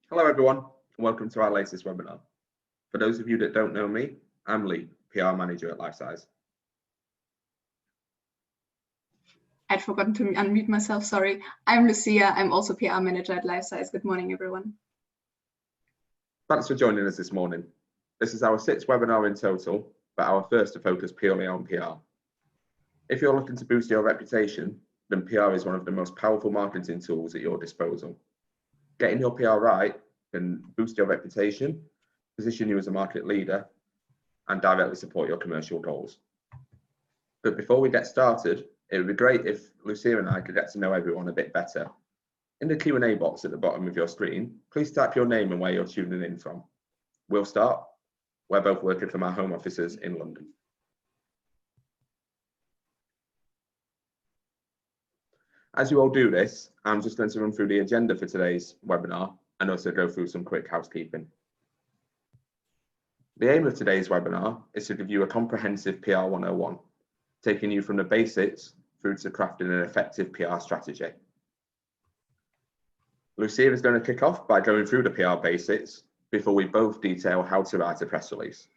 Hello everyone, and welcome to our latest webinar. For those of you that don't know me, I'm Lee, PR Manager at Lifesize. I'd forgotten to unmute myself, sorry. I'm Lucia, I'm also PR Manager at Lifesize. Good morning, everyone. Thanks for joining us this morning. This is our 6th webinar in total, but our first to focus purely on PR. If you're looking to boost your reputation, then PR is one of the most powerful marketing tools at your disposal. Getting your PR right can boost your reputation, position you as a market leader, and directly support your commercial goals. But before we get started, it would be great if Lucia and I could get to know everyone a bit better. In the Q&A box at the bottom of your screen, please type your name and where you're tuning in from. We'll start. We're both working from our home offices in London. As you all do this, I'm just going to run through the agenda for today's webinar and also go through some quick housekeeping. The aim of today's webinar is to give you a comprehensive PR 101, taking you from the basics through to crafting an effective PR strategy. Lucia is going to kick off by going through the PR basics before we both detail how to write a press release.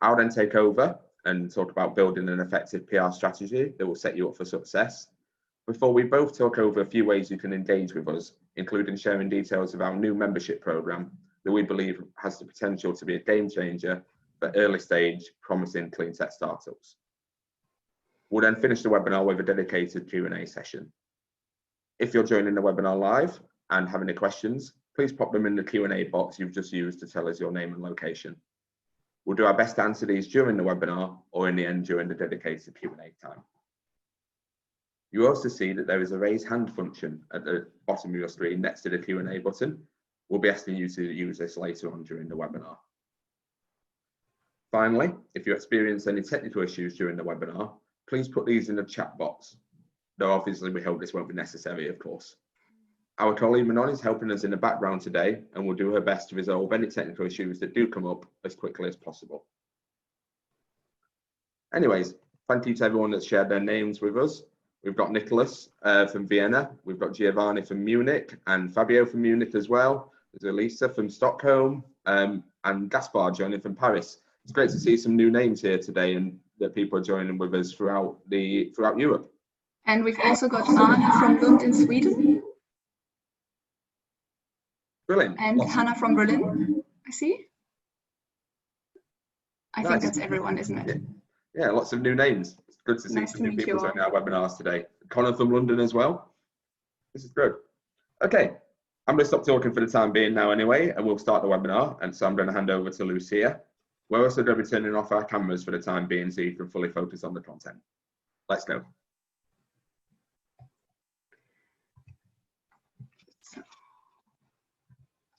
I'll then take over and talk about building an effective PR strategy that will set you up for success, before we both talk over a few ways you can engage with us, including sharing details of our new membership program that we believe has the potential to be a game changer for early stage, promising clean tech startups. We'll then finish the webinar with a dedicated Q&A session. If you're joining the webinar live and have any questions, please pop them in the Q&A box you've just used to tell us your name and location. We'll do our best to answer these during the webinar or in the end during the dedicated Q&A time. You also see that there is a raise hand function at the bottom of your screen next to the Q&A button. We'll be asking you to use this later on during the webinar. Finally, if you experience any technical issues during the webinar, please put these in the chat box, though obviously we hope this won't be necessary, of course. Our colleague Manon is helping us in the background today and will do her best to resolve any technical issues that do come up as quickly as possible. Anyways, thank you to everyone that's shared their names with us. We've got Nicholas from Vienna, we've got Giovanni from Munich and Fabio from Munich as well. There's Elisa from Stockholm and Gaspar joining from Paris. It's great to see some new names here today and that people are joining with us throughout Europe. And we've also got Anna from Lund in Sweden. Brilliant. And Hannah from Berlin, I see. I Nice. think that's everyone, isn't it? Yeah, lots of new names. It's good to see Nice some to new meet people you all. joining our webinars today. Connor from London as well. This is good. Okay, I'm going to stop talking for the time being now anyway, and we'll start the webinar. And so I'm going to hand over to Lucia. We're also going to be turning off our cameras for the time being so you can fully focus on the content. Let's go.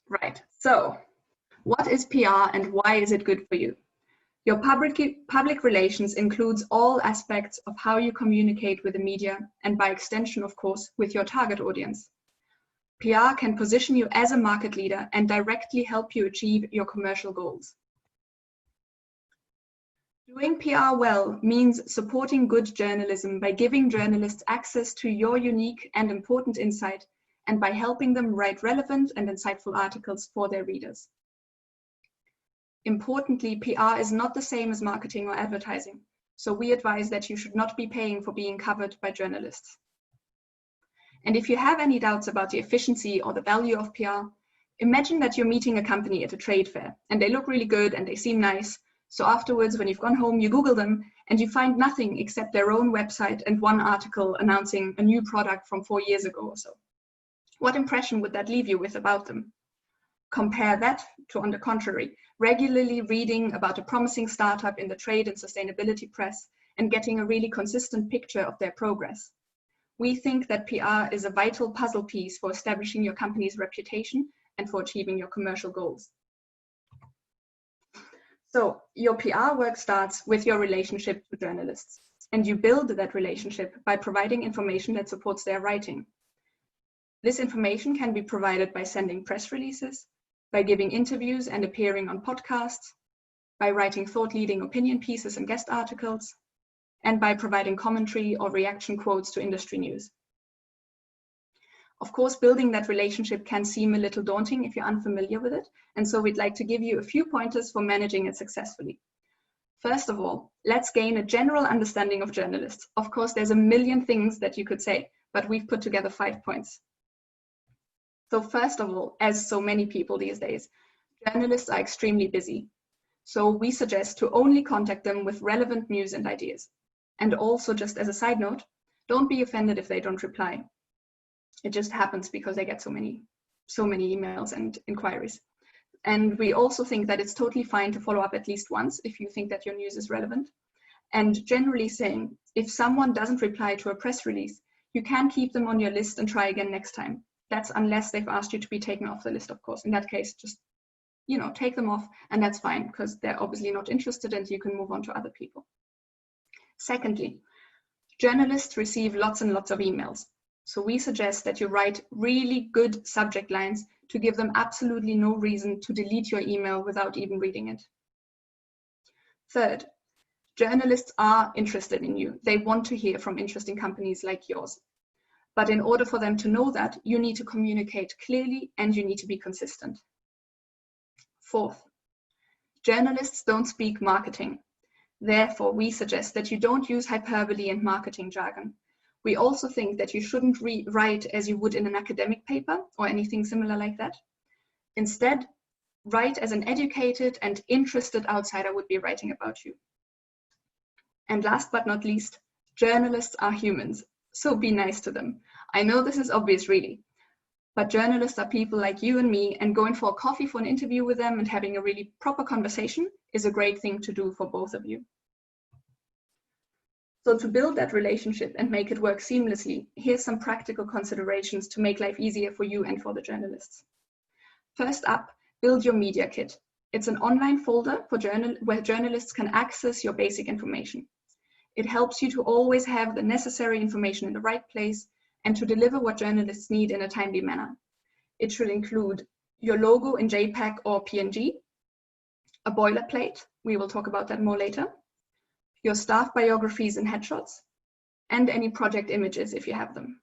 Right, so what is PR and why is it good for you? Your public relations includes all aspects of how you communicate with the media and by extension, of course, with your target audience. PR can position you as a market leader and directly help you achieve your commercial goals. Doing PR well means supporting good journalism by giving journalists access to your unique and important insight and by helping them write relevant and insightful articles for their readers. Importantly, PR is not the same as marketing or advertising, so we advise that you should not be paying for being covered by journalists. And if you have any doubts about the efficiency or the value of PR, imagine that you're meeting a company at a trade fair and they look really good and they seem nice. So afterwards, when you've gone home, you Google them and you find nothing except their own website and one article announcing a new product from 4 years ago or so. What impression would that leave you with about them? Compare that to, on the contrary, regularly reading about a promising startup in the trade and sustainability press and getting a really consistent picture of their progress. We think that PR is a vital puzzle piece for establishing your company's reputation and for achieving your commercial goals. So your PR work starts with your relationship to journalists, and you build that relationship by providing information that supports their writing. This information can be provided by sending press releases, by giving interviews and appearing on podcasts, by writing thought-leading opinion pieces and guest articles, and by providing commentary or reaction quotes to industry news. Of course, building that relationship can seem a little daunting if you're unfamiliar with it, and so we'd like to give you a few pointers for managing it successfully. First of all, let's gain a general understanding of journalists. Of course, there's a million things that you could say, but we've put together 5 points. So first of all, as so many people these days, journalists are extremely busy. So we suggest to only contact them with relevant news and ideas. And also, just as a side note, don't be offended if they don't reply. It just happens because they get so many emails and inquiries. And we also think that it's totally fine to follow up at least once if you think that your news is relevant. And generally saying, if someone doesn't reply to a press release, you can keep them on your list and try again next time. That's unless they've asked you to be taken off the list, of course. In that case, just, take them off, and that's fine because they're obviously not interested and you can move on to other people. Secondly, journalists receive lots and lots of emails. So we suggest that you write really good subject lines to give them absolutely no reason to delete your email without even reading it. Third, journalists are interested in you. They want to hear from interesting companies like yours. But in order for them to know that, you need to communicate clearly and you need to be consistent. Fourth, journalists don't speak marketing. Therefore, we suggest that you don't use hyperbole and marketing jargon. We also think that you shouldn't write as you would in an academic paper or anything similar like that. Instead, write as an educated and interested outsider would be writing about you. And last but not least, journalists are humans, so be nice to them. I know this is obvious, really, but journalists are people like you and me, and going for a coffee for an interview with them and having a really proper conversation is a great thing to do for both of you. So to build that relationship and make it work seamlessly, here's some practical considerations to make life easier for you and for the journalists. First up, build your media kit. It's an online folder for where journalists can access your basic information. It helps you to always have the necessary information in the right place and to deliver what journalists need in a timely manner. It should include your logo in JPEG or PNG, a boilerplate, we will talk about that more later, your staff biographies and headshots, and any project images if you have them.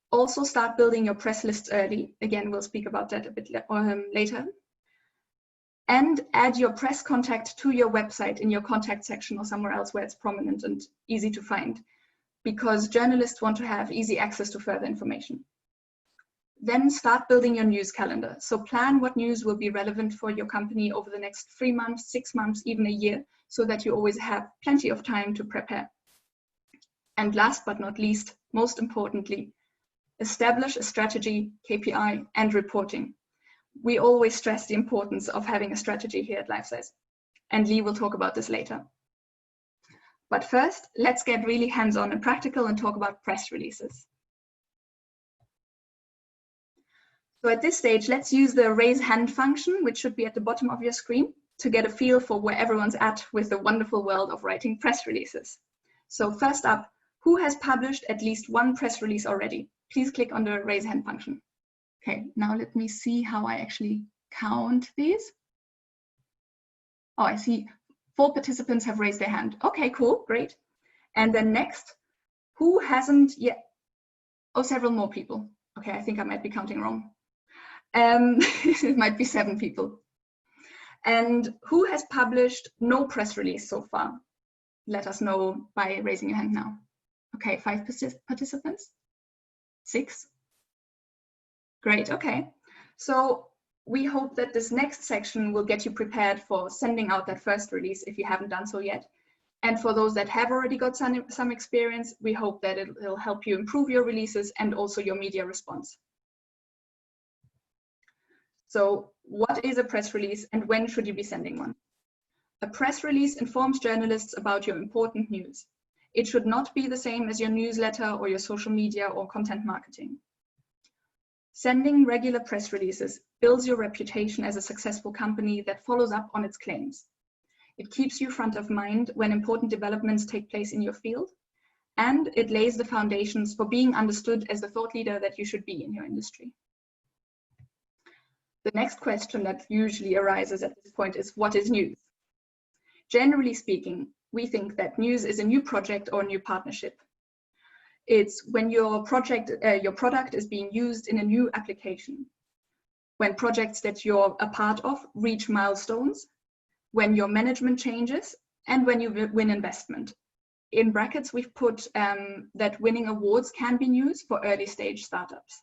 Also start building your press lists early. Again, we'll speak about that a bit later. And add your press contact to your website in your contact section or somewhere else where it's prominent and easy to find, because journalists want to have easy access to further information. Then start building your news calendar. So plan what news will be relevant for your company over the next 3 months, 6 months, even a year, so that you always have plenty of time to prepare. And last but not least, most importantly, establish a strategy, KPI, and reporting. We always stress the importance of having a strategy here at LifeSize, and Lee will talk about this later. But first, let's get really hands-on and practical and talk about press releases. So at this stage, let's use the raise hand function, which should be at the bottom of your screen, to get a feel for where everyone's at with the wonderful world of writing press releases. So first up, who has published at least one press release already? Please click on the raise hand function. Okay, now let me see how I actually count these. Oh, I see 4 participants have raised their hand. Okay, cool, great. And then next, who hasn't yet? Oh, several more people. Okay, I think I might be counting wrong. It might be 7 people. And who has published no press release so far? Let us know by raising your hand now. Okay, 5 participants? 6? Great, okay. So we hope that this next section will get you prepared for sending out that first release if you haven't done so yet. And for those that have already got some experience, we hope that it'll help you improve your releases and also your media response. So what is a press release and when should you be sending one? A press release informs journalists about your important news. It should not be the same as your newsletter or your social media or content marketing. Sending regular press releases builds your reputation as a successful company that follows up on its claims. It keeps you front of mind when important developments take place in your field, and it lays the foundations for being understood as the thought leader that you should be in your industry. The next question that usually arises at this point is, what is news? Generally speaking, we think that news is a new project or a new partnership. It's when your product is being used in a new application, when projects that you're a part of reach milestones, when your management changes, and when you win investment. In brackets, we've put that winning awards can be used for early stage startups.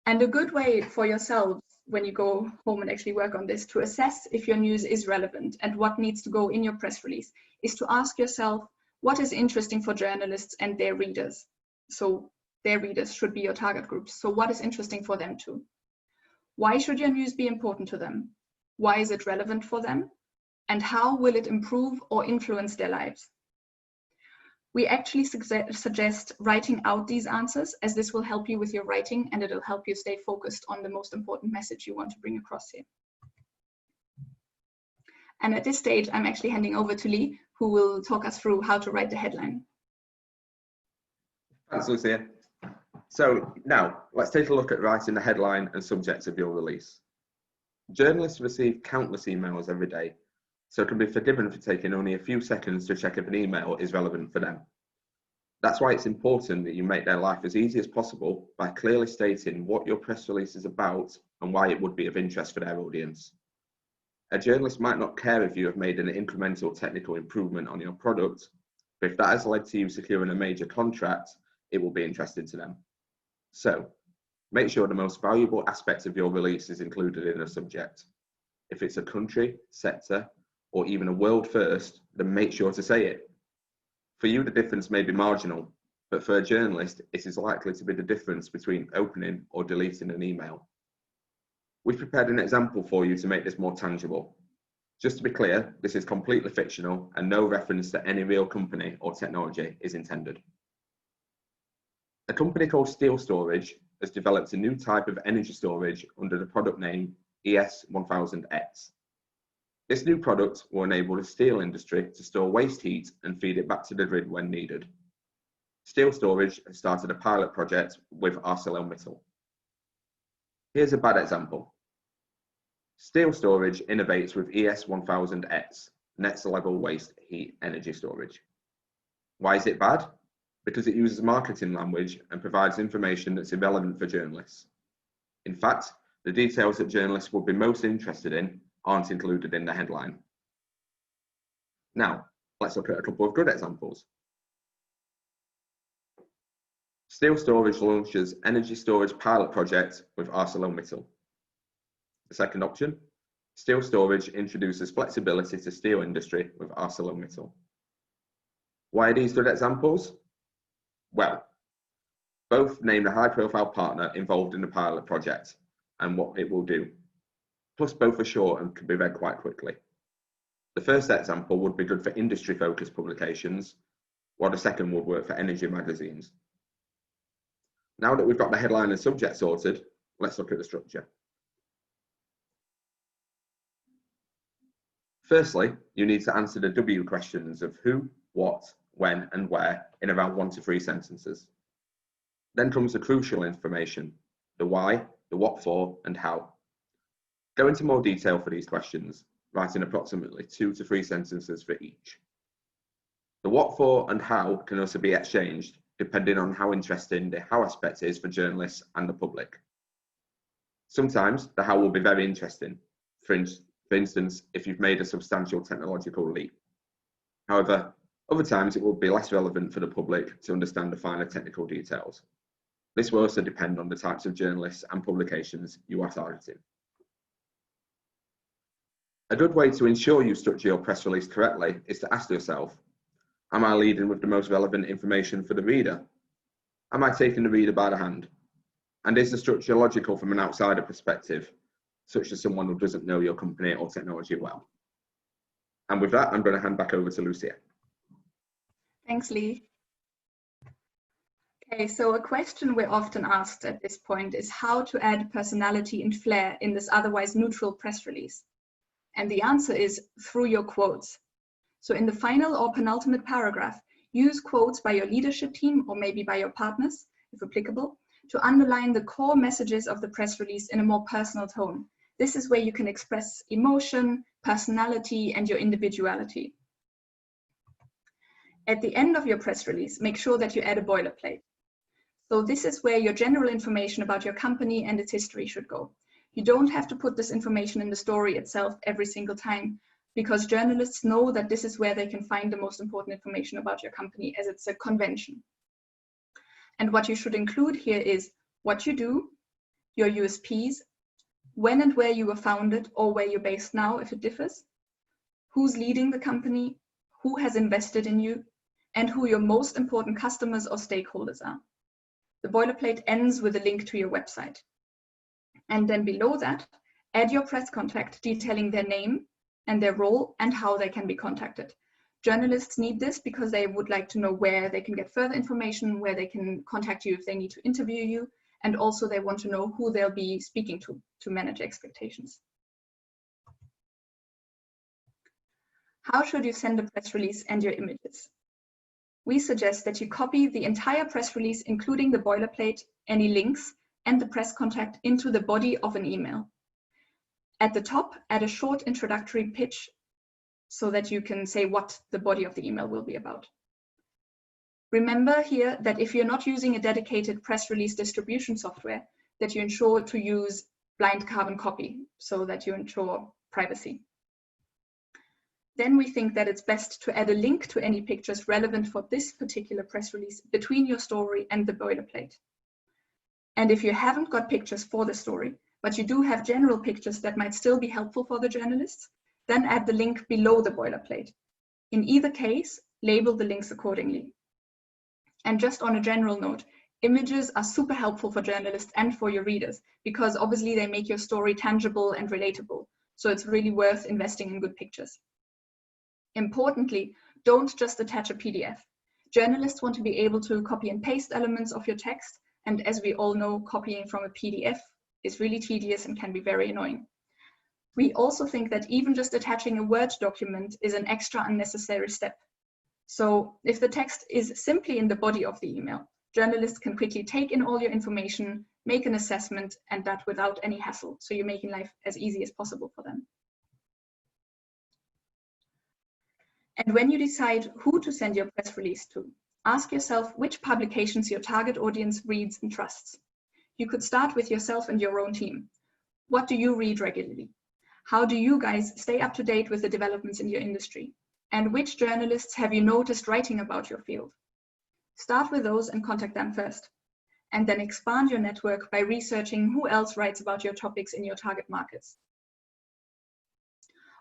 And a good way for yourselves, when you go home and actually work on this, to assess if your news is relevant and what needs to go in your press release, is to ask yourself, what is interesting for journalists and their readers? So their readers should be your target groups. So what is interesting for them too? Why should your news be important to them? Why is it relevant for them? And how will it improve or influence their lives? We actually suggest writing out these answers, as this will help you with your writing and it'll help you stay focused on the most important message you want to bring across here. And at this stage, I'm actually handing over to Lee, who will talk us through how to write the headline. Thanks, Lucia. So now let's take a look at writing the headline and subject of your release. Journalists receive countless emails every day, so can be forgiven for taking only a few seconds to check if an email is relevant for them. That's why it's important that you make their life as easy as possible by clearly stating what your press release is about and why it would be of interest for their audience. A journalist might not care if you have made an incremental technical improvement on your product, but if that has led to you securing a major contract, it will be interesting to them. So, make sure the most valuable aspect of your release is included in the subject. If it's a country, sector, or even a world first, then make sure to say it. For you, the difference may be marginal, but for a journalist, it is likely to be the difference between opening or deleting an email. We've prepared an example for you to make this more tangible. Just to be clear, this is completely fictional and no reference to any real company or technology is intended. A company called Steel Storage has developed a new type of energy storage under the product name ES1000X. This new product will enable the steel industry to store waste heat and feed it back to the grid when needed. Steel Storage has started a pilot project with ArcelorMittal. Here's a bad example. Steel Storage innovates with ES1000X, next level waste heat energy storage. Why is it bad? Because it uses marketing language and provides information that's irrelevant for journalists. In fact, the details that journalists would be most interested in aren't included in the headline. Now, let's look at a couple of good examples. Steel Storage launches energy storage pilot project with ArcelorMittal. The second option, Steel Storage introduces flexibility to steel industry with ArcelorMittal. Why are these good examples? Well, both name the high-profile partner involved in the pilot project and what it will do. Plus, both are short and can be read quite quickly. The first example would be good for industry-focused publications, while the second would work for energy magazines. Now that we've got the headline and subject sorted, let's look at the structure. Firstly, you need to answer the W questions of who, what, when, and where in around 1 to 3 sentences. Then comes the crucial information, the why, the what for, and how. Go into more detail for these questions, writing approximately 2 to 3 sentences for each. The what for and how can also be exchanged, depending on how interesting the how aspect is for journalists and the public. Sometimes the how will be very interesting, for instance, if you've made a substantial technological leap. However, other times it will be less relevant for the public to understand the finer technical details. This will also depend on the types of journalists and publications you are targeting. A good way to ensure you structure your press release correctly is to ask yourself, am I leading with the most relevant information for the reader? Am I taking the reader by the hand? And is the structure logical from an outsider perspective, such as someone who doesn't know your company or technology well? And with that, I'm going to hand back over to Lucia. Thanks, Lee. Okay, so a question we're often asked at this point is how to add personality and flair in this otherwise neutral press release. And the answer is through your quotes. So in the final or penultimate paragraph, use quotes by your leadership team or maybe by your partners, if applicable, to underline the core messages of the press release in a more personal tone. This is where you can express emotion, personality, and your individuality. At the end of your press release, make sure that you add a boilerplate. So this is where your general information about your company and its history should go. You don't have to put this information in the story itself every single time, because journalists know that this is where they can find the most important information about your company, as it's a convention. And what you should include here is what you do, your USPs, when and where you were founded or where you're based now if it differs, who's leading the company, who has invested in you, and who your most important customers or stakeholders are. The boilerplate ends with a link to your website. And then below that, add your press contact detailing their name and their role and how they can be contacted. Journalists need this because they would like to know where they can get further information, where they can contact you if they need to interview you, and also they want to know who they'll be speaking to manage expectations. How should you send a press release and your images? We suggest that you copy the entire press release, including the boilerplate, any links, and the press contact into the body of an email. At the top, add a short introductory pitch so that you can say what the body of the email will be about. Remember here that if you're not using a dedicated press release distribution software, that you ensure to use blind carbon copy so that you ensure privacy. Then we think that it's best to add a link to any pictures relevant for this particular press release between your story and the boilerplate. And if you haven't got pictures for the story, but you do have general pictures that might still be helpful for the journalists, then add the link below the boilerplate. In either case, label the links accordingly. And just on a general note, images are super helpful for journalists and for your readers, because obviously they make your story tangible and relatable. So it's really worth investing in good pictures. Importantly, don't just attach a PDF. Journalists want to be able to copy and paste elements of your text, and as we all know, copying from a PDF is really tedious and can be very annoying. We also think that even just attaching a Word document is an extra unnecessary step. So if the text is simply in the body of the email, journalists can quickly take in all your information, make an assessment, and that without any hassle. So you're making life as easy as possible for them. And when you decide who to send your press release to, ask yourself which publications your target audience reads and trusts. You could start with yourself and your own team. What do you read regularly? How do you guys stay up to date with the developments in your industry? And which journalists have you noticed writing about your field? Start with those and contact them first. And then expand your network by researching who else writes about your topics in your target markets.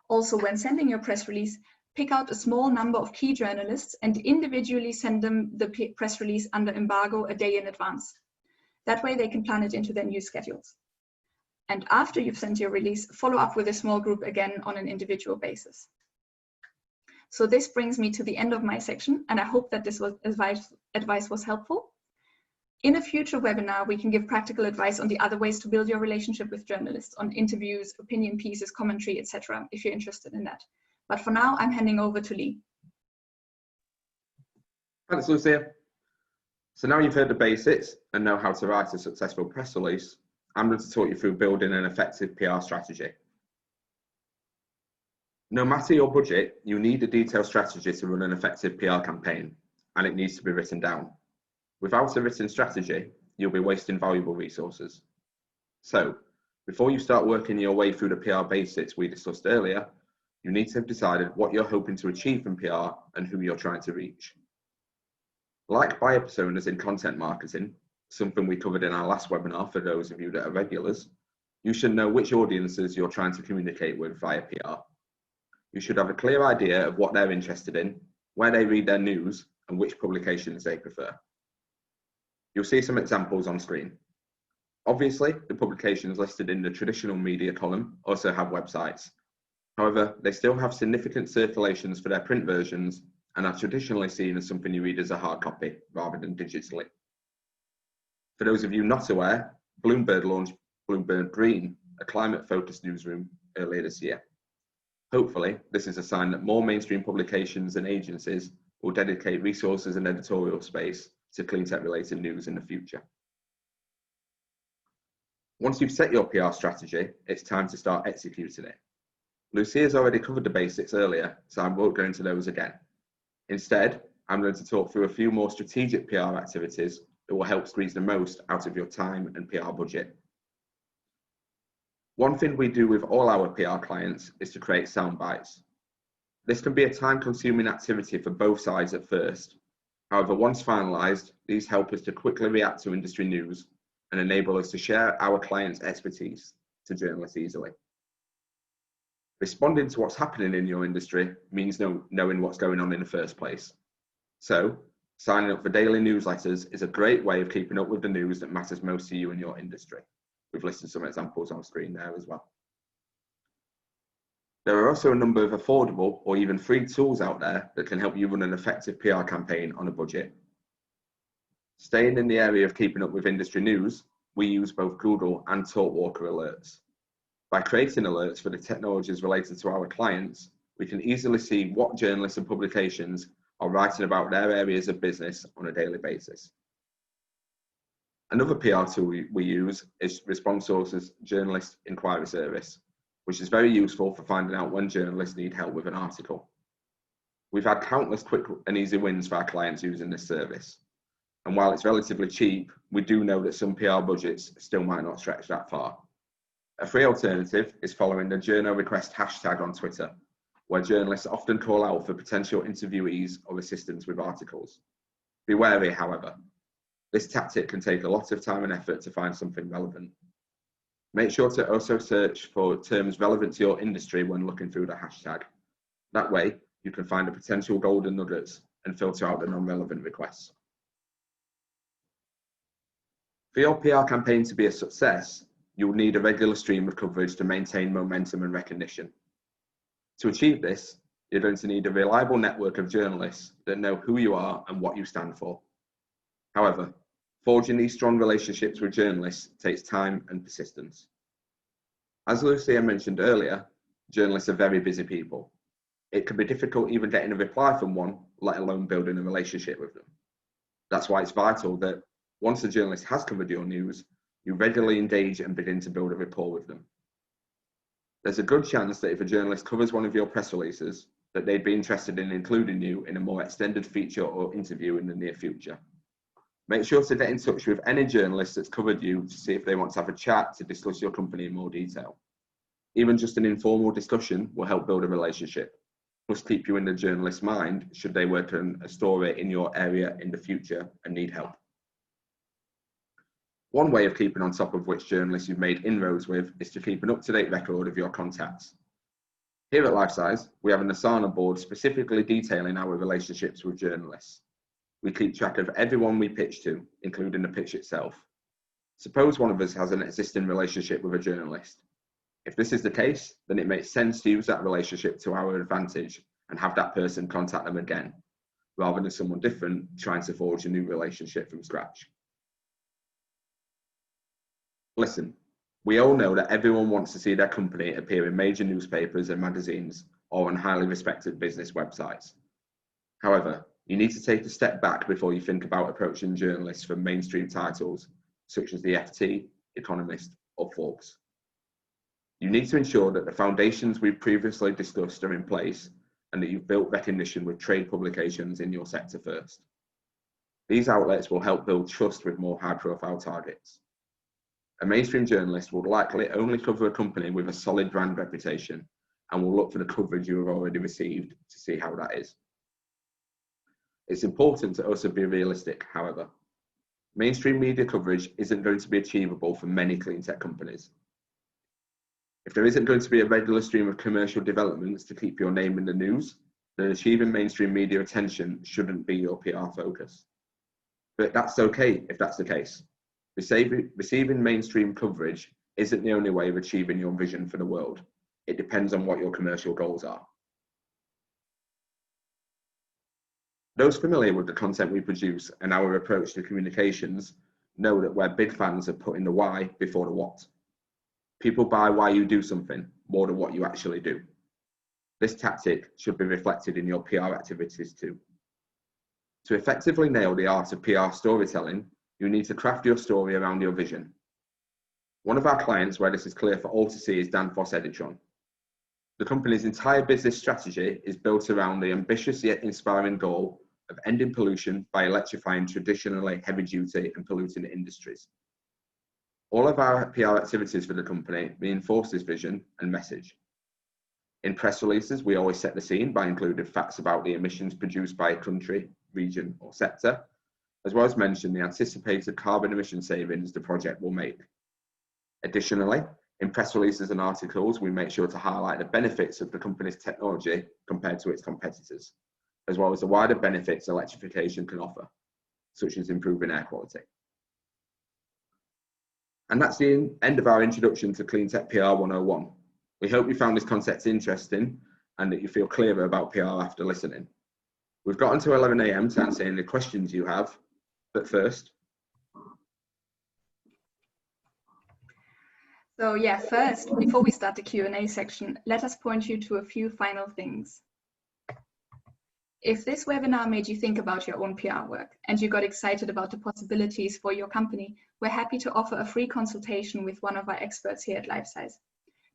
Also, when sending your press release, pick out a small number of key journalists and individually send them the press release under embargo a day in advance. That way they can plan it into their news schedules. And after you've sent your release, follow up with a small group again on an individual basis. So this brings me to the end of my section, and I hope that this advice was helpful. In a future webinar, we can give practical advice on the other ways to build your relationship with journalists, on interviews, opinion pieces, commentary, etc., if you're interested in that. But for now, I'm handing over to Lee. Thanks, Lucia. So now you've heard the basics and know how to write a successful press release, I'm going to talk you through building an effective PR strategy. No matter your budget, you need a detailed strategy to run an effective PR campaign, and it needs to be written down. Without a written strategy, you'll be wasting valuable resources. So, before you start working your way through the PR basics we discussed earlier, you need to have decided what you're hoping to achieve from PR and who you're trying to reach. Like buyer personas in content marketing, something we covered in our last webinar for those of you that are regulars, you should know which audiences you're trying to communicate with via PR. You should have a clear idea of what they're interested in, where they read their news, and which publications they prefer. You'll see some examples on screen. Obviously, the publications listed in the traditional media column also have websites. However, they still have significant circulations for their print versions and are traditionally seen as something you read as a hard copy rather than digitally. For those of you not aware, Bloomberg launched Bloomberg Green, a climate-focused newsroom, earlier this year. Hopefully, this is a sign that more mainstream publications and agencies will dedicate resources and editorial space to cleantech-related news in the future. Once you've set your PR strategy, it's time to start executing it. Lucia has already covered the basics earlier, so I won't go into those again. Instead, I'm going to talk through a few more strategic PR activities that will help squeeze the most out of your time and PR budget. One thing we do with all our PR clients is to create sound bites. This can be a time-consuming activity for both sides at first. However, once finalised, these help us to quickly react to industry news and enable us to share our clients' expertise to journalists easily. Responding to what's happening in your industry means knowing what's going on in the first place. So, signing up for daily newsletters is a great way of keeping up with the news that matters most to you and your industry. We've listed some examples on screen there as well. There are also a number of affordable or even free tools out there that can help you run an effective PR campaign on a budget. Staying in the area of keeping up with industry news, we use both Google and TalkWalker alerts. By creating alerts for the technologies related to our clients, we can easily see what journalists and publications are writing about their areas of business on a daily basis. Another PR tool we use is RespondSource's Journalist Inquiry Service, which is very useful for finding out when journalists need help with an article. We've had countless quick and easy wins for our clients using this service. And while it's relatively cheap, we do know that some PR budgets still might not stretch that far. A free alternative is following the journal request hashtag on Twitter, where journalists often call out for potential interviewees or assistance with articles. Be wary, however. This tactic can take a lot of time and effort to find something relevant. Make sure to also search for terms relevant to your industry when looking through the hashtag. That way, you can find the potential golden nuggets and filter out the non-relevant requests. For your PR campaign to be a success, you will need a regular stream of coverage to maintain momentum and recognition. To achieve this, you're going to need a reliable network of journalists that know who you are and what you stand for. However, forging these strong relationships with journalists takes time and persistence. As Lucia mentioned earlier, journalists are very busy people. It can be difficult even getting a reply from one, let alone building a relationship with them. That's why it's vital that once a journalist has covered your news, you regularly engage and begin to build a rapport with them. There's a good chance that if a journalist covers one of your press releases, that they'd be interested in including you in a more extended feature or interview in the near future. Make sure to get in touch with any journalist that's covered you to see if they want to have a chat to discuss your company in more detail. Even just an informal discussion will help build a relationship, plus keep you in the journalist's mind should they work on a story in your area in the future and need help. One way of keeping on top of which journalists you've made inroads with is to keep an up-to-date record of your contacts. Here at Lifesize, we have an Asana board specifically detailing our relationships with journalists. We keep track of everyone we pitch to, including the pitch itself. Suppose one of us has an existing relationship with a journalist. If this is the case, then it makes sense to use that relationship to our advantage and have that person contact them again, rather than someone different trying to forge a new relationship from scratch. Listen, we all know that everyone wants to see their company appear in major newspapers and magazines or on highly respected business websites. However, you need to take a step back before you think about approaching journalists from mainstream titles, such as the FT, Economist, or Forbes. You need to ensure that the foundations we've previously discussed are in place and that you've built recognition with trade publications in your sector first. These outlets will help build trust with more high-profile targets. A mainstream journalist will likely only cover a company with a solid brand reputation and will look for the coverage you have already received to see how that is. It's important to also be realistic, however. Mainstream media coverage isn't going to be achievable for many clean tech companies. If there isn't going to be a regular stream of commercial developments to keep your name in the news, then achieving mainstream media attention shouldn't be your PR focus. But that's okay if that's the case. Receiving mainstream coverage isn't the only way of achieving your vision for the world. It depends on what your commercial goals are. Those familiar with the content we produce and our approach to communications know that we're big fans of putting the why before the what. People buy why you do something more than what you actually do. This tactic should be reflected in your PR activities too. To effectively nail the art of PR storytelling, you need to craft your story around your vision. One of our clients where this is clear for all to see is Danfoss Editron. The company's entire business strategy is built around the ambitious yet inspiring goal of ending pollution by electrifying traditionally heavy-duty and polluting industries. All of our PR activities for the company reinforce this vision and message. In press releases, we always set the scene by including facts about the emissions produced by a country, region, or sector, as well as mention the anticipated carbon emission savings the project will make. Additionally, in press releases and articles, we make sure to highlight the benefits of the company's technology compared to its competitors, as well as the wider benefits electrification can offer, such as improving air quality. And that's the end of our introduction to cleantech PR 101. We hope you found this concept interesting and that you feel clearer about PR after listening. We've got until 11 AM to answer any questions you have, but first. So yeah, first, before we start the Q&A section, let us point you to a few final things. If this webinar made you think about your own PR work and you got excited about the possibilities for your company, we're happy to offer a free consultation with one of our experts here at Lifesize.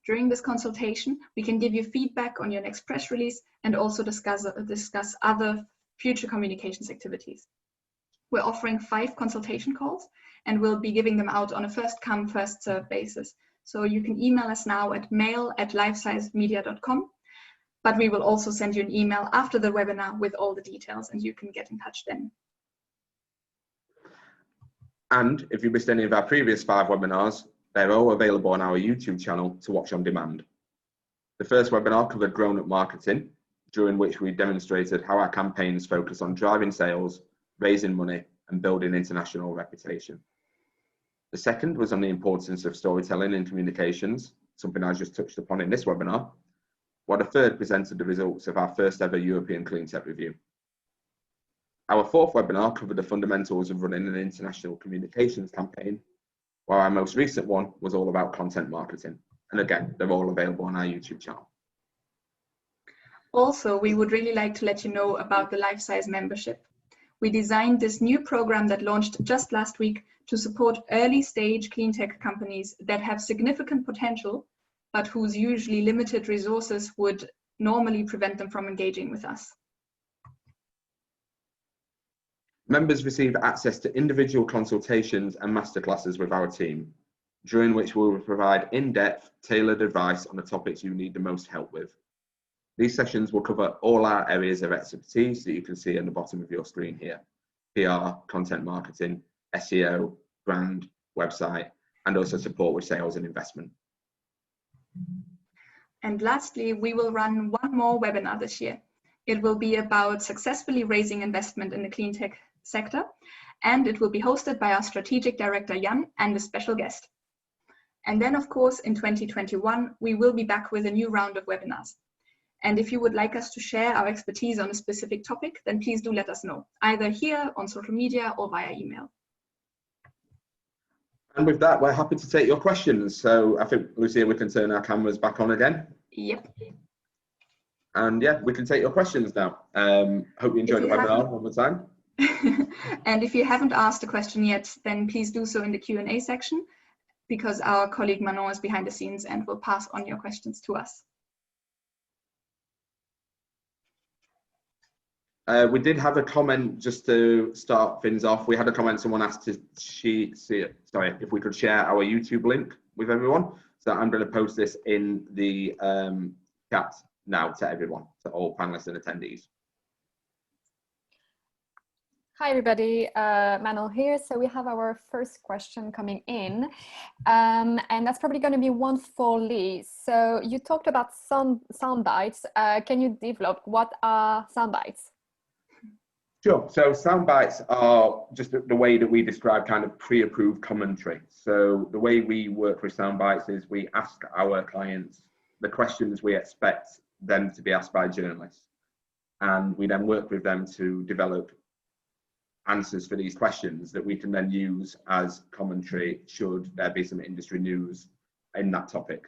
During this consultation, we can give you feedback on your next press release and also discuss other future communications activities. We're offering 5 consultation calls and we'll be giving them out on a first come, first served basis. So you can email us now at mail@lifesizemedia.com, but we will also send you an email after the webinar with all the details and you can get in touch then. And if you missed any of our previous 5 webinars, they're all available on our YouTube channel to watch on demand. The first webinar covered grown-up marketing, during which we demonstrated how our campaigns focus on driving sales, raising money, and building international reputation. The second was on the importance of storytelling in communications, something I just touched upon in this webinar, while the third presented the results of our first ever European cleantech review. Our fourth webinar covered the fundamentals of running an international communications campaign, while our most recent one was all about content marketing. And again, they're all available on our YouTube channel. Also, we would really like to let you know about the Lifesize membership. We designed this new program that launched just last week to support early stage cleantech companies that have significant potential, but whose usually limited resources would normally prevent them from engaging with us. Members receive access to individual consultations and masterclasses with our team, during which we will provide in-depth, tailored advice on the topics you need the most help with. These sessions will cover all our areas of expertise that you can see on the bottom of your screen here: PR, content marketing, SEO, brand, website, and also support with sales and investment. And lastly, we will run one more webinar this year. It will be about successfully raising investment in the cleantech sector, and it will be hosted by our strategic director Jan and a special guest. And then, of course, in 2021, we will be back with a new round of webinars. And if you would like us to share our expertise on a specific topic, then please do let us know, either here on social media or via email. And with that, we're happy to take your questions. So I think, Lucia, we can turn our cameras back on again. Yep. And yeah, we can take your questions now. Hope you enjoyed the webinar one more time. And if you haven't asked a question yet, then please do so in the Q&A section, because our colleague Manon is behind the scenes and will pass on your questions to us. We did have a comment just to start things off. We had a comment, someone asked if we could share our YouTube link with everyone. So I'm going to post this in the chat now to everyone, to all panelists and attendees. Hi everybody, Manuel here. So we have our first question coming in, and that's probably going to be one for Lee. So you talked about sound bites. Can you develop what are sound bites? Sure. So sound bites are just the way that we describe kind of pre-approved commentary. So the way we work with sound bites is we ask our clients the questions we expect them to be asked by journalists, and we then work with them to develop answers for these questions that we can then use as commentary should there be some industry news in that topic.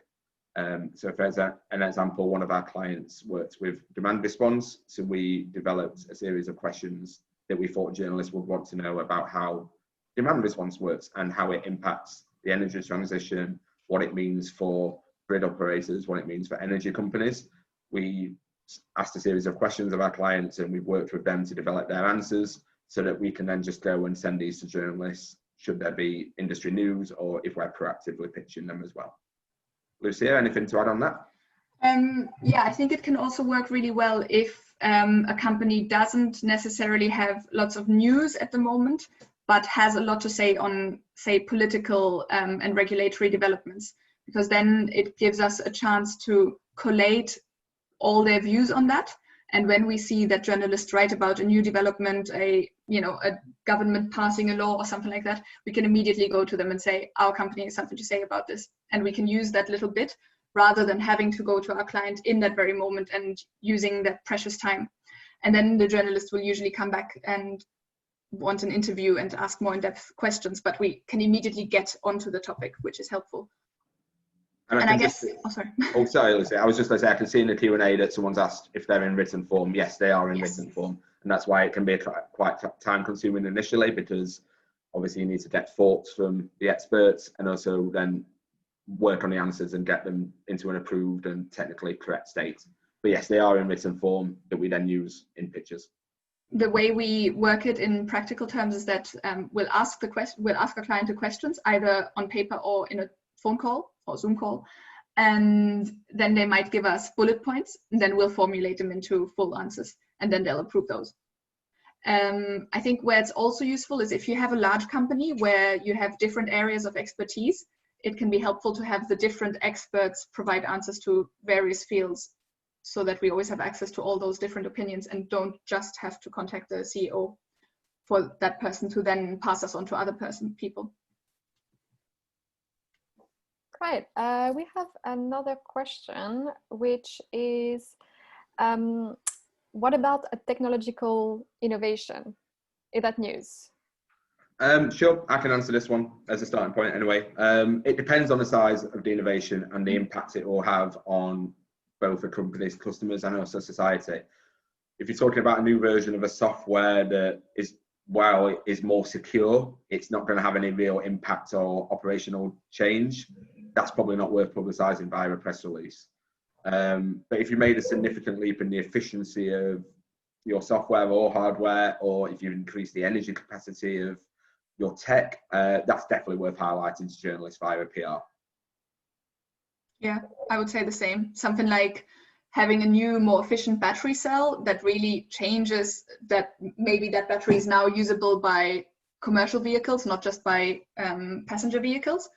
So for an example, one of our clients worked with demand response, so we developed a series of questions that we thought journalists would want to know about how demand response works and how it impacts the energy transition, what it means for grid operators, what it means for energy companies. We asked a series of questions of our clients, and we've worked with them to develop their answers so that we can then just go and send these to journalists should there be industry news or if we're proactively pitching them as well. Lucia, anything to add on that? Yeah, I think it can also work really well if a company doesn't necessarily have lots of news at the moment, but has a lot to say on, say, political and regulatory developments, because then it gives us a chance to collate all their views on that. And when we see that journalists write about a new development, a government passing a law or something like that, we can immediately go to them and say, our company has something to say about this. And we can use that little bit rather than having to go to our client in that very moment and using that precious time. And then the journalist will usually come back and want an interview and ask more in-depth questions, but we can immediately get onto the topic, which is helpful. And I guess, sorry, Lucia, I was just going to say, I can see in the Q&A that someone's asked if they're in written form. Yes, they are in written form. And that's why it can be quite time consuming initially, because obviously you need to get thoughts from the experts and also then work on the answers and get them into an approved and technically correct state. But yes, they are in written form that we then use in pictures. The way we work it in practical terms is that we'll ask our client the questions either on paper or in a phone call or Zoom call, and then they might give us bullet points, and then we'll formulate them into full answers, and then they'll approve those. I think where it's also useful is if you have a large company where you have different areas of expertise, it can be helpful to have the different experts provide answers to various fields so that we always have access to all those different opinions and don't just have to contact the CEO for that person to then pass us on to other people. Great. We have another question, which is, what about a technological innovation? Is that news? Sure, I can answer this one as a starting point anyway. It depends on the size of the innovation and the impact it will have on both the company's customers and also society. If you're talking about a new version of a software that is, while it is more secure, it's not going to have any real impact or operational change, that's probably not worth publicising via a press release. But if you made a significant leap in the efficiency of your software or hardware, or if you increase the energy capacity of your tech, that's definitely worth highlighting to journalists via PR. Yeah, I would say the same. Something like having a new, more efficient battery cell that really changes that maybe that battery is now usable by commercial vehicles, not just by passenger vehicles.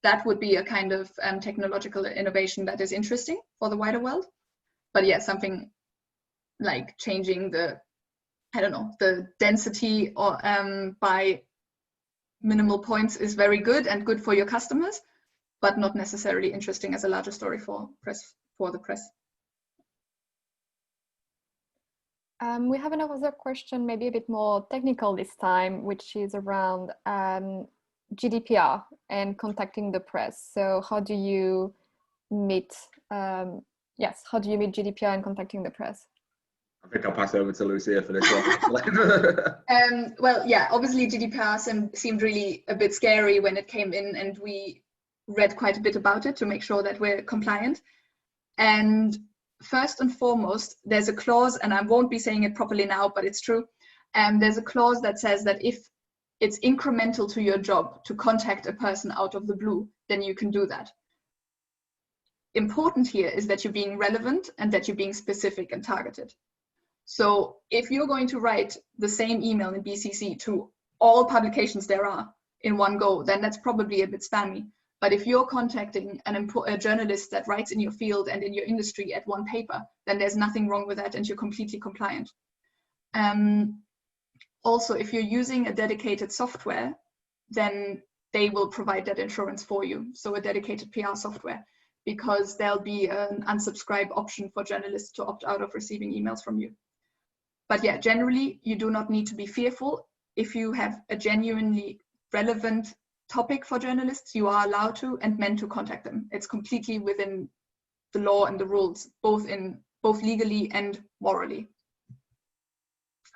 That would be a kind of technological innovation that is interesting for the wider world. But yeah, something like changing the, I don't know, the density or by minimal points is very good and good for your customers, but not necessarily interesting as a larger story for the press. We have another question, maybe a bit more technical this time, which is around GDPR and contacting the press. So how do you meet, how do you meet GDPR and contacting the press? I think I'll pass over to Lucia for this one. Well, yeah, obviously GDPR seemed really a bit scary when it came in, and we read quite a bit about it to make sure that we're compliant. And first and foremost, there's a clause, and I won't be saying it properly now, but it's true. There's a clause that says that if it's incremental to your job to contact a person out of the blue, then you can do that. Important here is that you're being relevant and that you're being specific and targeted. So if you're going to write the same email in BCC to all publications there are in one go, then that's probably a bit spammy. But if you're contacting a journalist that writes in your field and in your industry at one paper, then there's nothing wrong with that and you're completely compliant. Also, if you're using a dedicated software, then they will provide that insurance for you. So a dedicated PR software, because there'll be an unsubscribe option for journalists to opt out of receiving emails from you. But yeah, generally, you do not need to be fearful. If you have a genuinely relevant topic for journalists, you are allowed to and meant to contact them. It's completely within the law and the rules, both legally and morally.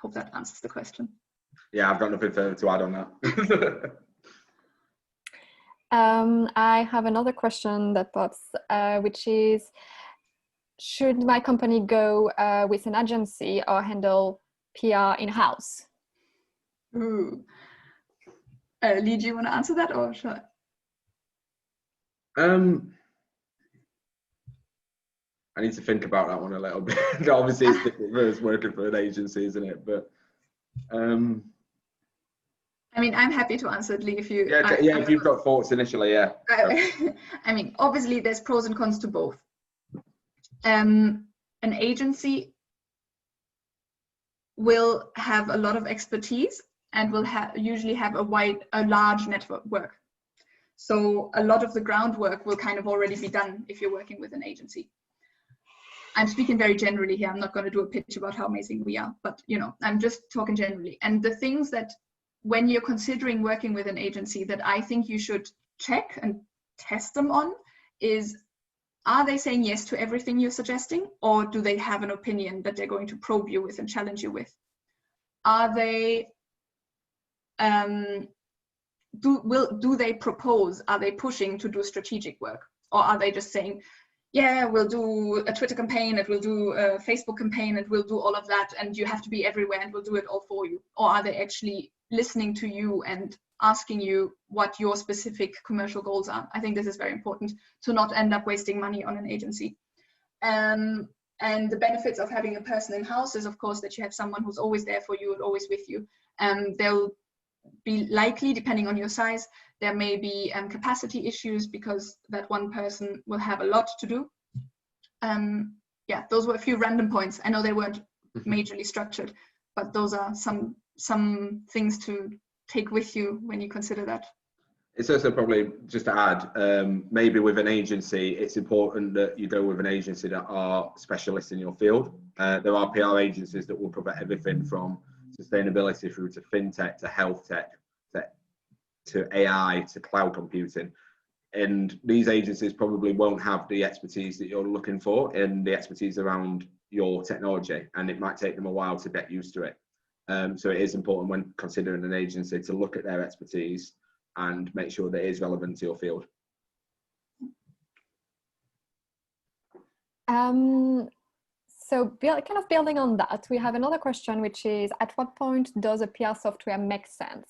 Hope that answers the question. Yeah, I've got nothing further to add on that. I have another question that pops, which is, should my company go with an agency or handle PR in-house? Ooh. Lee, do you want to answer that, or shall I? I need to think about that one a little bit. Obviously, it's different for us working for an agency, isn't it? But I mean, I'm happy to answer it, Lee, if you. Yeah, if you've got thoughts initially, yeah. I mean, obviously, there's pros and cons to both. An agency will have a lot of expertise and will usually have a large network. So a lot of the groundwork will kind of already be done if you're working with an agency. I'm speaking very generally here. I'm not going to do a pitch about how amazing we are, but you know, I'm just talking generally. And the things that when you're considering working with an agency that I think you should check and test them on is, are they saying yes to everything you're suggesting, or do they have an opinion that they're going to probe you with and challenge you with? Are they do they propose, are they pushing to do strategic work, or are they just saying, yeah, we'll do a Twitter campaign, and we'll do a Facebook campaign, and we'll do all of that, and you have to be everywhere, and we'll do it all for you? Or are they actually listening to you and asking you what your specific commercial goals are? I think this is very important to not end up wasting money on an agency. And the benefits of having a person in-house is, of course, that you have someone who's always there for you and always with you. They'll be likely, depending on your size, there may be capacity issues because that one person will have a lot to do. Yeah, those were a few random points. I know they weren't majorly structured, but those are some things to take with you when you consider that. It's also probably, just to add, maybe with an agency, it's important that you go with an agency that are specialists in your field. There are PR agencies that will cover everything from sustainability through to fintech, to health tech, to AI, to cloud computing. And these agencies probably won't have the expertise that you're looking for and the expertise around your technology, and it might take them a while to get used to it. So it is important when considering an agency to look at their expertise and make sure that it is relevant to your field. So kind of building on that, we have another question, which is, at what point does a PR software make sense?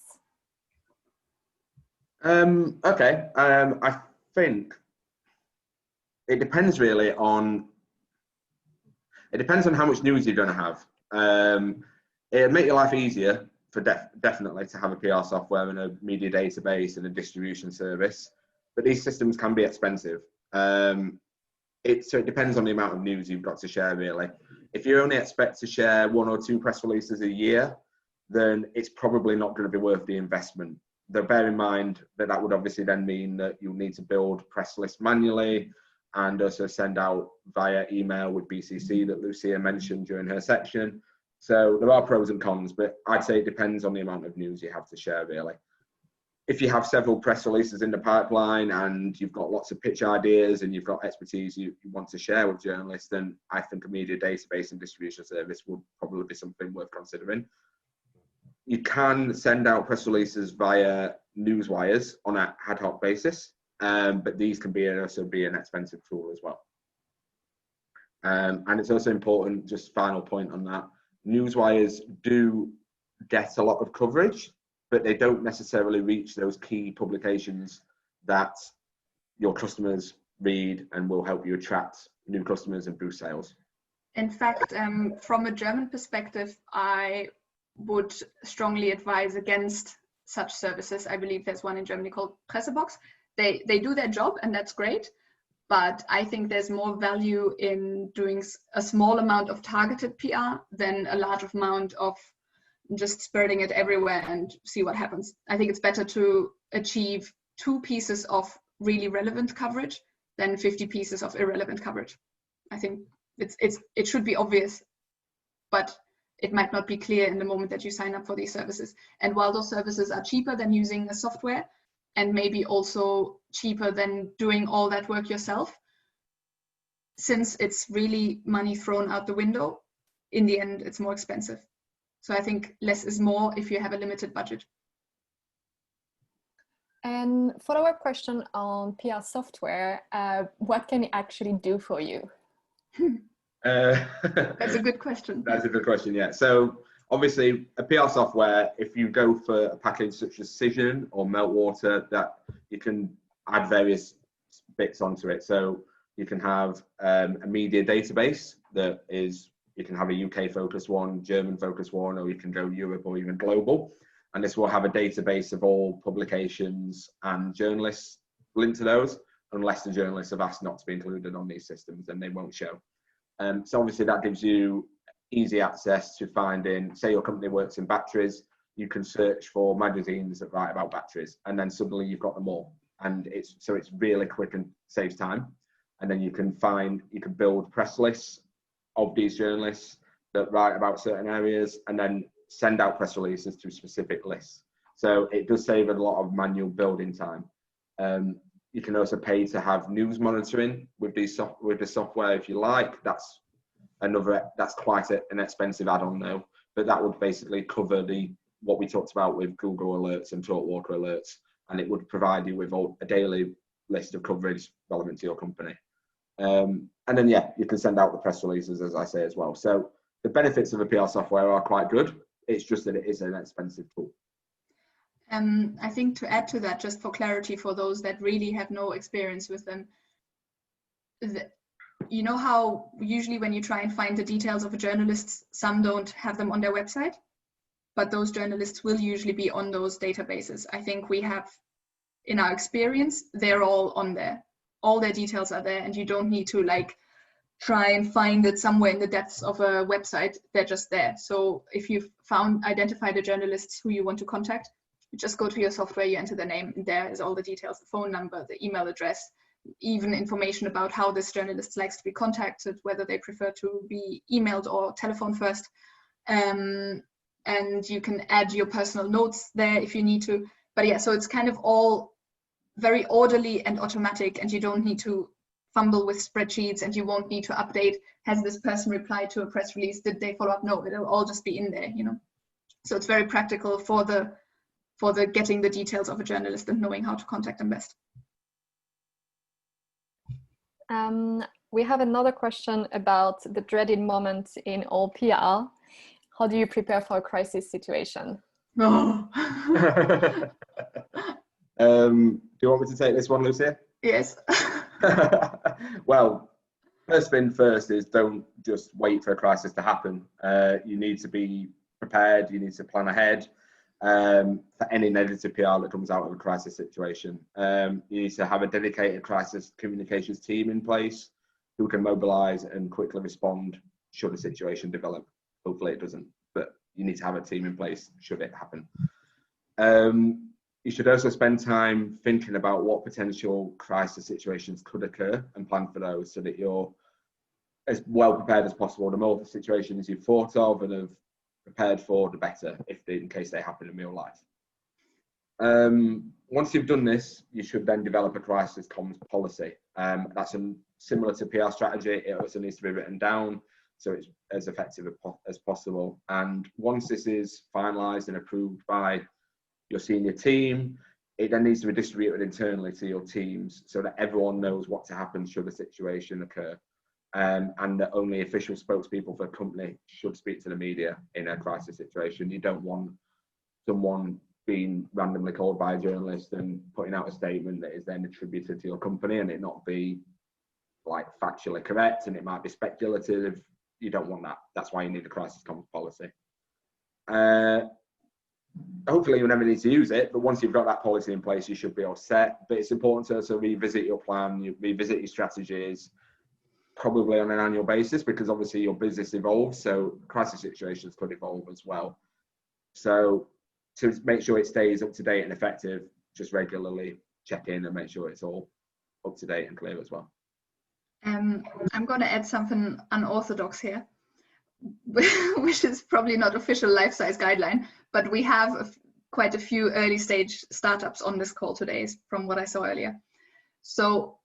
Okay, I think it depends really on, it depends on how much news you're going to have. It'll make your life easier for definitely to have a PR software and a media database and a distribution service, but these systems can be expensive. So it depends on the amount of news you've got to share, really. If you only expect to share 1 or 2 press releases a year, then it's probably not going to be worth the investment. Though bear in mind that that would obviously then mean that you'll need to build press lists manually and also send out via email with BCC that Lucia mentioned during her section. So there are pros and cons, but I'd say it depends on the amount of news you have to share, really. If you have several press releases in the pipeline and you've got lots of pitch ideas and you've got expertise you want to share with journalists, then I think a media database and distribution service would probably be something worth considering. You can send out press releases via newswires on an ad hoc basis, but these can also be an expensive tool as well. And it's also important, just final point on that, newswires do get a lot of coverage, but they don't necessarily reach those key publications that your customers read and will help you attract new customers and boost sales. In fact, from a German perspective, I would strongly advise against such services. I believe there's one in Germany called Pressebox. They do their job, and that's great, but I think there's more value in doing a small amount of targeted PR than a large amount of just spreading it everywhere and see what happens. I think it's better to achieve 2 pieces of really relevant coverage than 50 pieces of irrelevant coverage. I think it should be obvious, but it might not be clear in the moment that you sign up for these services. And while those services are cheaper than using a software, and maybe also cheaper than doing all that work yourself, since it's really money thrown out the window, in the end, it's more expensive. So I think less is more if you have a limited budget. And follow-up question on PR software, what can it actually do for you? That's a good question. That's a good question, yeah. So obviously a PR software, if you go for a package such as Cision or Meltwater, that you can add various bits onto it. So you can have a media database that is, you can have a UK focused one, German focused one, or you can go Europe or even global. And this will have a database of all publications and journalists linked to those, unless the journalists have asked not to be included on these systems, then they won't show. So obviously that gives you easy access to finding, say your company works in batteries, you can search for magazines that write about batteries, and then suddenly you've got them all. And it's really quick and saves time. And then you can build press lists of these journalists that write about certain areas, and then send out press releases to specific lists. So it does save a lot of manual building time. You can also pay to have news monitoring with the software if you like. That's quite an expensive add-on though, but that would basically cover what we talked about with Google Alerts and TalkWalker Alerts, and it would provide you with a daily list of coverage relevant to your company. And then yeah, you can send out the press releases, as I say, as well. So the benefits of a PR software are quite good. It's just that it is an expensive tool. I think to add to that, just for clarity for those that really have no experience with them, you know how usually when you try and find the details of a journalist, some don't have them on their website, but those journalists will usually be on those databases. I think we have, in our experience, they're all on there. All their details are there, and you don't need to like try and find it somewhere in the depths of a website. They're just there. So if you've identified the journalists who you want to contact, you just go to your software, you enter the name, and there is all the details, the phone number, the email address, even information about how this journalist likes to be contacted, whether they prefer to be emailed or telephone first. And you can add your personal notes there if you need to. But yeah, so it's kind of all very orderly and automatic, and you don't need to fumble with spreadsheets, and you won't need to update, has this person replied to a press release, did they follow up? No, it'll all just be in there, you know. So it's very practical for the getting the details of a journalist and knowing how to contact them best. We have another question about the dreaded moment in all PR. How do you prepare for a crisis situation? Oh. Do you want me to take this one, Lucia? Yes. Well, first thing first is don't just wait for a crisis to happen. You need to be prepared. You need to plan ahead for any negative PR that comes out of a crisis situation. You need to have a dedicated crisis communications team in place who can mobilize and quickly respond should a situation develop. Hopefully it doesn't, but you need to have a team in place should it happen. You should also spend time thinking about what potential crisis situations could occur and plan for those so that you're as well prepared as possible. The more situations you've thought of and have prepared for, the better, in case they happen in real life. Once you've done this, you should then develop a crisis comms policy. That's similar to PR strategy. It also needs to be written down so it's as effective as possible. And once this is finalised and approved by your senior team, it then needs to be distributed internally to your teams so that everyone knows what to happen should a situation occur. And that only official spokespeople for the company should speak to the media in a crisis situation. You don't want someone being randomly called by a journalist and putting out a statement that is then attributed to your company and it not be like factually correct, and it might be speculative. You don't want that. That's why you need a crisis comms policy. Hopefully you'll never need to use it, but once you've got that policy in place, you should be all set. But it's important to also revisit your plan, revisit your strategies, probably on an annual basis, because obviously your business evolves, so crisis situations could evolve as well. So to make sure it stays up to date and effective, just regularly check in and make sure it's all up to date and clear as well. I'm going to add something unorthodox here, which is probably not official life-size guideline, but we have quite a few early stage startups on this call today from what I saw earlier. So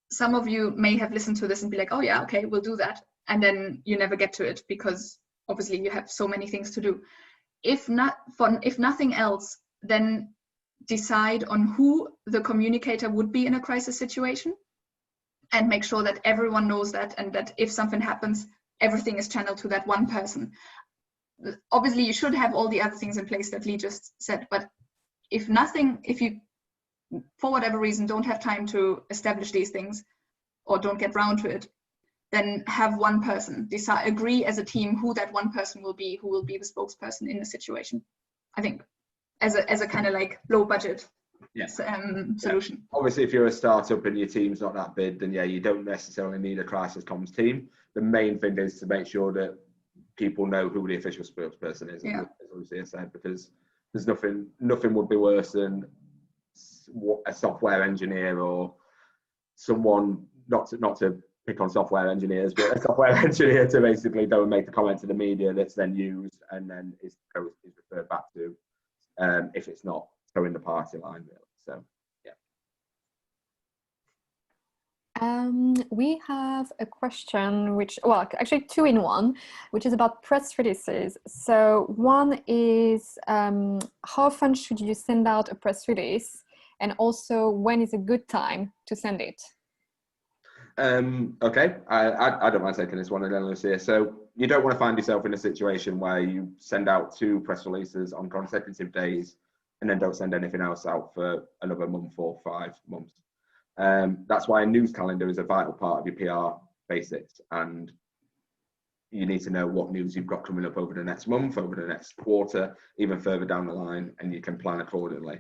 some of you may have listened to this and be like, oh yeah, okay, we'll do that. And then you never get to it because obviously you have so many things to do. If nothing else, then decide on who the communicator would be in a crisis situation and make sure that everyone knows that, and that if something happens, everything is channeled to that one person. Obviously, you should have all the other things in place that Lee just said, but if you, for whatever reason, don't have time to establish these things or don't get round to it, then have one person agree as a team who that one person will be, who will be the spokesperson in the situation. I think as a kind of like low budget solution. Yeah. Obviously, if you're a startup and your team's not that big, then yeah, you don't necessarily need a crisis comms team. The main thing is to make sure that people know who the official spokesperson is, as Lucia said, because there's nothing would be worse than a software engineer or someone, not to pick on software engineers, but a software engineer to basically go and make a comment to the media that's then used and then is referred back to if it's not towing the party line, really. So we have a question which, well, actually two in one, which is about press releases. So one is, how often should you send out a press release? And also, when is a good time to send it? Okay, I don't mind taking this one again, Lucia. So you don't want to find yourself in a situation where you send out 2 press releases on consecutive days and then don't send anything else out for another month or 5 months. That's why a news calendar is a vital part of your PR basics, and you need to know what news you've got coming up over the next month, over the next quarter, even further down the line, and you can plan accordingly.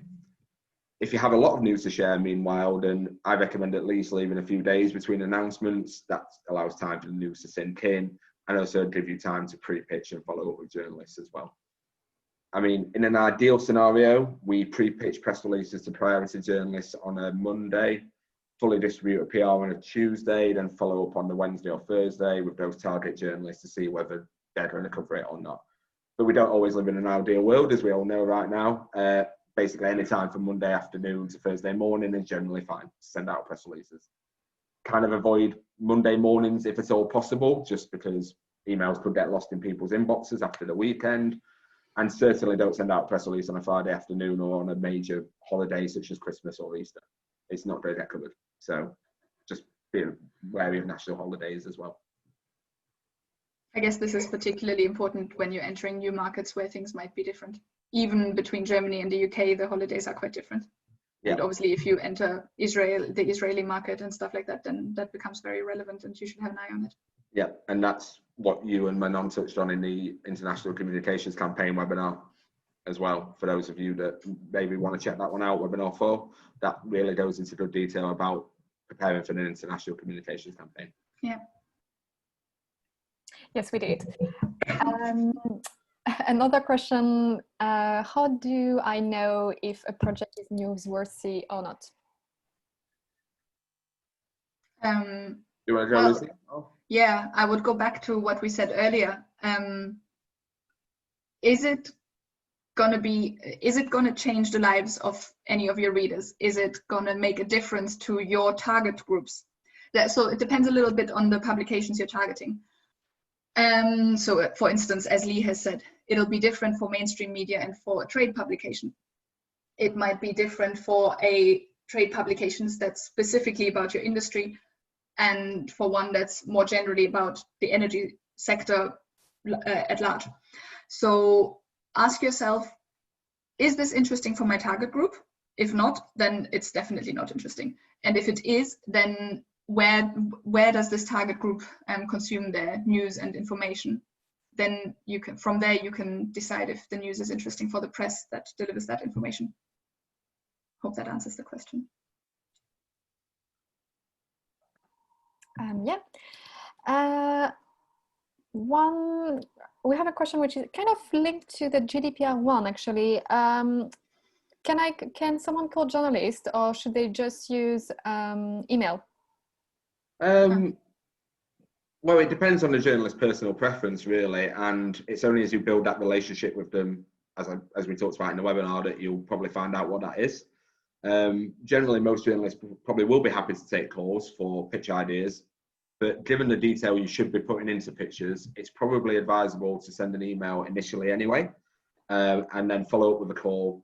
If you have a lot of news to share, meanwhile, then I recommend at least leaving a few days between announcements. That allows time for the news to sink in, and also give you time to pre-pitch and follow up with journalists as well. I mean, in an ideal scenario, we pre-pitch press releases to priority journalists on a Monday, fully distribute a PR on a Tuesday, then follow up on the Wednesday or Thursday with those target journalists to see whether they're going to cover it or not. But we don't always live in an ideal world, as we all know right now. Basically, any time from Monday afternoon to Thursday morning is generally fine to send out press releases. Kind of avoid Monday mornings if it's all possible, just because emails could get lost in people's inboxes after the weekend. And certainly don't send out a press release on a Friday afternoon or on a major holiday such as Christmas or Easter. It's not going to get covered. So just be wary of national holidays as well. I guess this is particularly important when you're entering new markets where things might be different. Even between Germany and the UK, the holidays are quite different. Yeah. And obviously, if you enter Israel, the Israeli market and stuff like that, then that becomes very relevant and you should have an eye on it. Yeah, and that's what you and Manon touched on in the International Communications Campaign webinar as well. For those of you that maybe want to check that one out, webinar 4, that really goes into good detail about preparing for an international communications campaign. Yeah. Yes, we did. Another question, how do I know if a project is newsworthy or not? You want to go, Lucy? Yeah, I would go back to what we said earlier. Is it going to change the lives of any of your readers? Is it going to make a difference to your target groups? So it depends a little bit on the publications you're targeting. So for instance, as Lee has said, it'll be different for mainstream media and for a trade publication. It might be different for a trade publications that's specifically about your industry and for one that's more generally about the energy sector at large. So ask yourself, is this interesting for my target group? If not, then it's definitely not interesting. And if it is, then where does this target group consume their news and information? Then you can, from there, you can decide if the news is interesting for the press that delivers that information. Hope that answers the question. We have a question which is kind of linked to the GDPR one, actually. Can someone call journalist, or should they just use email? Well, it depends on the journalist's personal preference, really, and it's only as you build that relationship with them, as we talked about in the webinar, that you'll probably find out what that is. Generally, most journalists probably will be happy to take calls for pitch ideas, but given the detail you should be putting into pitches, it's probably advisable to send an email initially anyway, and then follow up with a call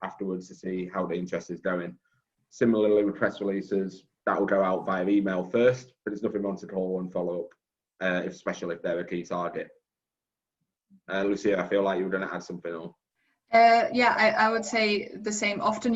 afterwards to see how the interest is going. Similarly with press releases, that will go out via email first, but there's nothing wrong to call and follow up, especially if they're a key target. Lucia, I feel like you were going to add something on. Yeah, I would say the same. Often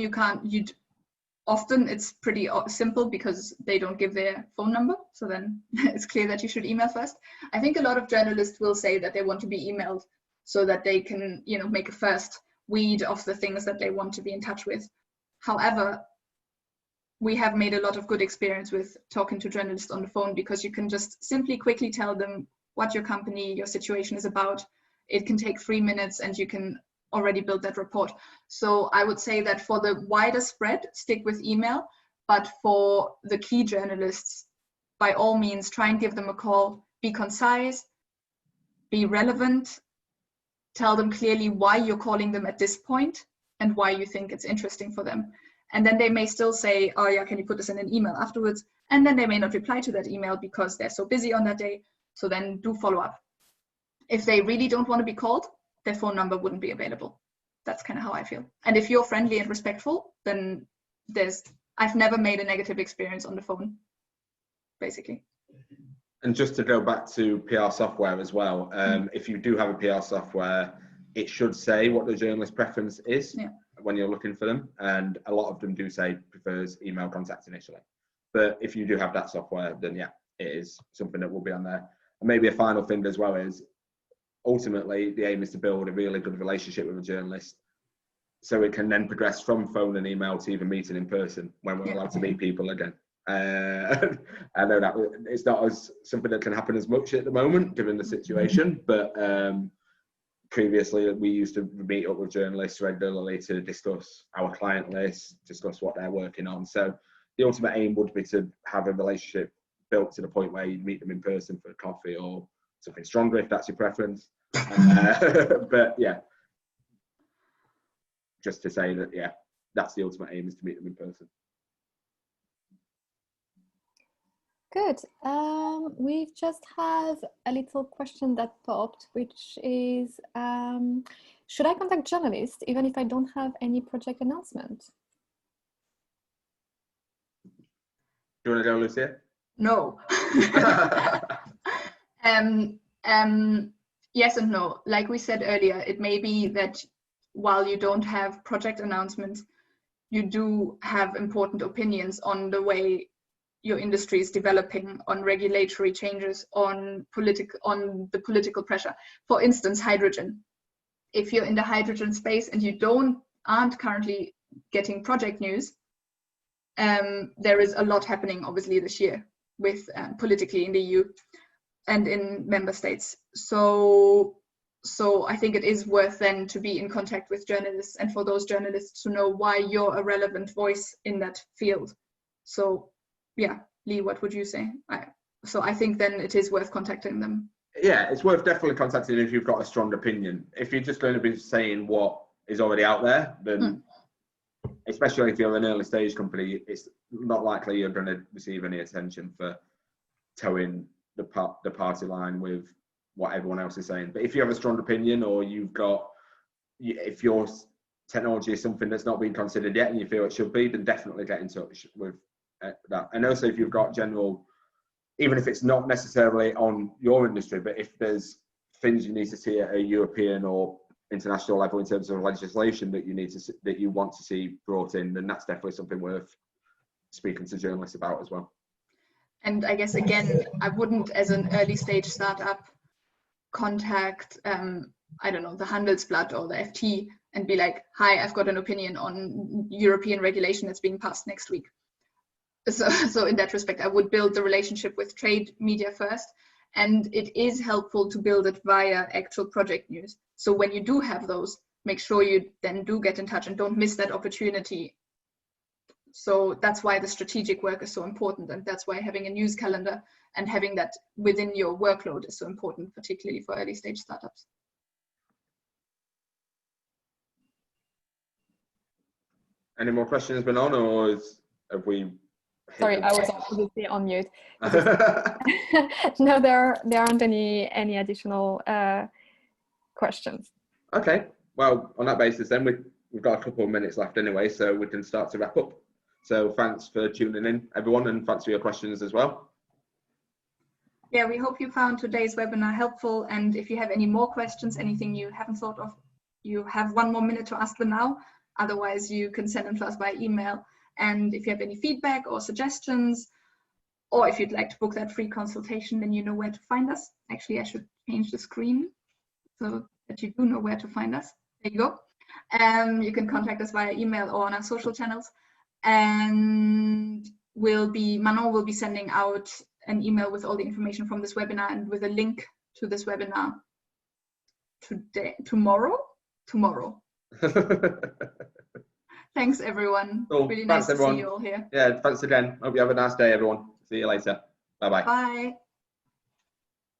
it's pretty simple because they don't give their phone number. So then it's clear that you should email first. I think a lot of journalists will say that they want to be emailed so that they can, make a first weed of the things that they want to be in touch with. However, we have made a lot of good experience with talking to journalists on the phone, because you can just simply quickly tell them what your company, your situation is about. It can take 3 minutes and you can already build that report. So I would say that for the wider spread, stick with email, but for the key journalists, by all means, try and give them a call, be concise, be relevant, tell them clearly why you're calling them at this point and why you think it's interesting for them. And then they may still say, oh yeah, can you put this in an email afterwards? And then they may not reply to that email because they're so busy on that day. So then do follow up. If they really don't want to be called, their phone number wouldn't be available. That's kind of how I feel. And if you're friendly and respectful, then I've never made a negative experience on the phone, basically. And just to go back to PR software as well, if you do have a PR software, it should say what the journalist preference is when you're looking for them. And a lot of them do say prefers email contact initially. But if you do have that software, then yeah, it is something that will be on there. And maybe a final thing as well is, ultimately, the aim is to build a really good relationship with a journalist, so it can then progress from phone and email to even meeting in person when we're allowed to meet people again. I know that it's not as something that can happen as much at the moment, given the situation, but previously we used to meet up with journalists regularly to discuss our client list, discuss what they're working on. So the ultimate aim would be to have a relationship built to the point where you meet them in person for a coffee or something stronger if that's your preference. But yeah, just to say that, yeah, that's the ultimate aim, is to meet them in person. Good. We just have a little question that popped, which is, should I contact journalists even if I don't have any project announcement? Do you want to go, Lucia? No. Yes and no. Like we said earlier, it may be that while you don't have project announcements, you do have important opinions on the way your industry is developing, on regulatory changes, on the political pressure. For instance, hydrogen. If you're in the hydrogen space and you aren't currently getting project news, there is a lot happening obviously this year with politically in the EU and in member states. So I think it is worth then to be in contact with journalists, and for those journalists to know why you're a relevant voice in that field. So yeah, Lee, what would you say? So I think then it is worth contacting them. Yeah, it's worth definitely contacting if you've got a strong opinion. If you're just going to be saying what is already out there, then especially if you're an early stage company, it's not likely you're going to receive any attention for towing the party line with what everyone else is saying. But if you have a strong opinion, or if your technology is something that's not been considered yet and you feel it should be, then definitely get in touch with that. And also, if you've got general, even if it's not necessarily on your industry, but if there's things you need to see at a European or international level in terms of legislation that you want to see brought in, then that's definitely something worth speaking to journalists about as well. And I guess, again, I wouldn't, as an early stage startup, contact, I don't know, the Handelsblatt or the FT and be like, hi, I've got an opinion on European regulation that's being passed next week. So in that respect, I would build the relationship with trade media first. And it is helpful to build it via actual project news. So when you do have those, make sure you then do get in touch and don't miss that opportunity. So that's why the strategic work is so important. And that's why having a news calendar and having that within your workload is so important, particularly for early stage startups. Any more questions been on, or have we? Sorry, I was obviously on mute. No, there aren't any additional questions. Okay, well, on that basis then, we've got a couple of minutes left anyway, so we can start to wrap up. So thanks for tuning in, everyone, and thanks for your questions as well. Yeah, we hope you found today's webinar helpful. And if you have any more questions, anything you haven't thought of, you have 1 more minute to ask them now. Otherwise, you can send them to us by email. And if you have any feedback or suggestions, or if you'd like to book that free consultation, then you know where to find us. Actually, I should change the screen so that you do know where to find us. There you go. You can contact us via email or on our social channels. And Manon will be sending out an email with all the information from this webinar and with a link to this webinar tomorrow. Thanks, everyone. Cool. Really Thanks, nice everyone. to see you all here. Yeah, thanks again. Hope you have a nice day, everyone. See you later. Bye-bye. Bye.